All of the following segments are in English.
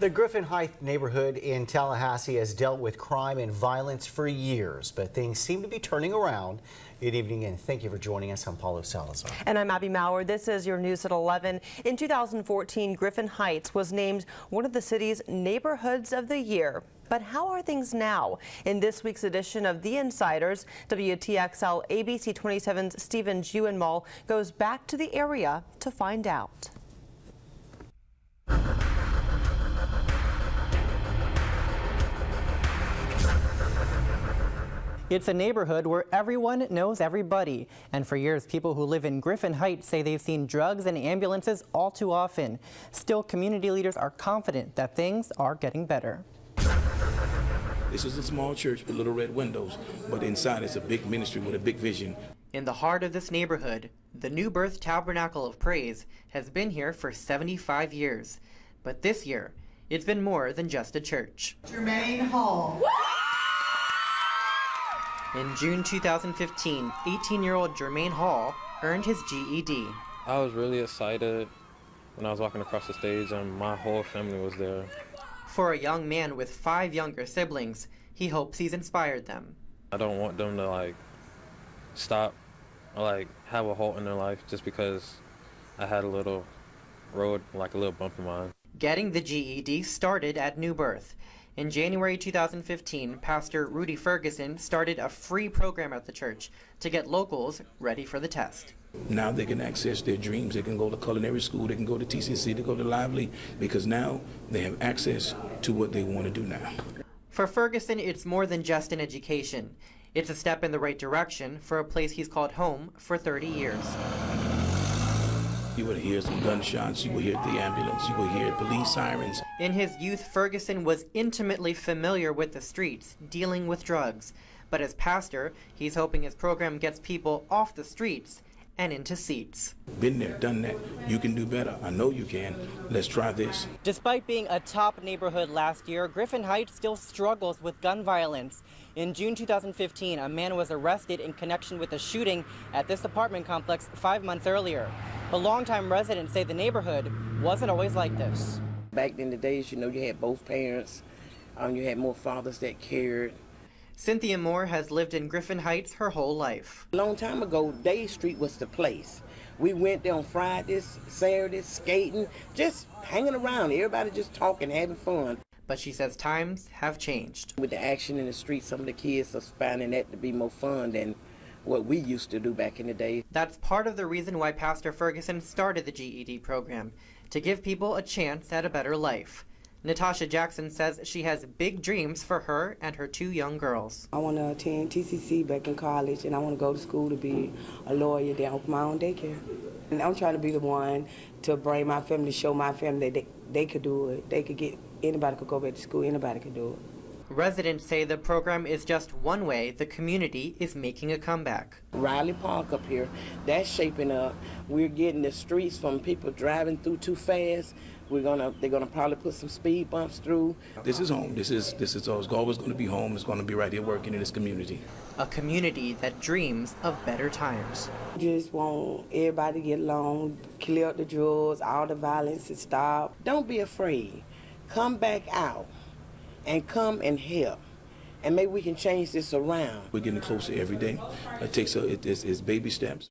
The Griffin Heights neighborhood in Tallahassee has dealt with crime and violence for years, but things seem to be turning around. Good evening and thank you for joining us. I'm Paulo Salazar. And I'm Abby Maurer. This is your news at 11. In 2014, Griffin Heights was named one of the city's neighborhoods of the year. But how are things now? In this week's edition of The Insiders, WTXL ABC 27's Stephen Juenmal goes back to the area to find out. It's a neighborhood where everyone knows everybody. And for years, people who live in Griffin Heights say they've seen drugs and ambulances all too often. Still, community leaders are confident that things are getting better. This is a small church with little red windows, but inside it's a big ministry with a big vision. In the heart of this neighborhood, the New Birth Tabernacle of Praise has been here for 75 years. But this year, it's been more than just a church. Jermaine Hall. In June 2015, 18-year-old Jermaine Hall earned his GED. I was really excited when I was walking across the stage and my whole family was there. For a young man with 5 younger siblings, he hopes he's inspired them. I don't want them to stop or have a halt in their life just because I had a little road, a little bump in mine. Getting the GED started at New Birth. In January 2015, Pastor Rudy Ferguson started a free program at the church to get locals ready for the test. Now they can access their dreams. They can go to culinary school, they can go to TCC, they go to Lively, because now they have access to what they want to do now. For Ferguson, it's more than just an education. It's a step in the right direction for a place he's called home for 30 years. You would hear some gunshots, you would hear the ambulance, you would hear police sirens. In his youth, Ferguson was intimately familiar with the streets, dealing with drugs. But as pastor, he's hoping his program gets people off the streets and into seats. Been there, done that. You can do better. I know you can. Let's try this. Despite being a top neighborhood last year, Griffin Heights still struggles with gun violence. In June 2015, a man was arrested in connection with a shooting at this apartment complex 5 months earlier. But longtime residents say the neighborhood wasn't always like this. Back in the days, you had both parents. You had more fathers that cared. Cynthia Moore has lived in Griffin Heights her whole life. A long time ago, Day Street was the place. We went there on Fridays, Saturdays, skating, just hanging around. Everybody just talking, having fun. But she says times have changed. With the action in the street, some of the kids are finding that to be more fun than what we used to do back in the day. That's part of the reason why Pastor Ferguson started the GED program, to give people a chance at a better life. Natasha Jackson says she has big dreams for her and her 2 young girls. I want to attend TCC back in college, and I want to go to school to be a lawyer, then open my own daycare. And I'm trying to be the one to bring my family, show my family that they could do it. Anybody could go back to school, anybody could do it. Residents say the program is just one way the community is making a comeback. Riley Park up here, that's shaping up. We're getting the streets from people driving through too fast. They're gonna probably put some speed bumps through. This is home. This is always going to be home. It's going to be right here working in this community. A community that dreams of better times. Just want everybody to get along, clear up the drugs, all the violence to stop. Don't be afraid. Come back out and come and help. And maybe we can change this around. We're getting closer every day. It's baby steps.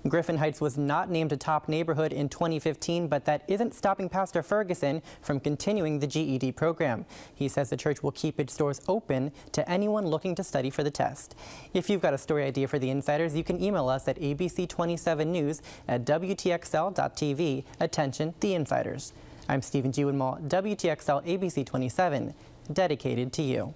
Griffin Heights was not named a top neighborhood in 2015, but that isn't stopping Pastor Ferguson from continuing the GED program. He says the church will keep its doors open to anyone looking to study for the test. If you've got a story idea for the Insiders, you can email us at abc27news@wtxl.tv. Attention, the Insiders. I'm Stephen Juenmal, WTXL ABC 27, dedicated to you.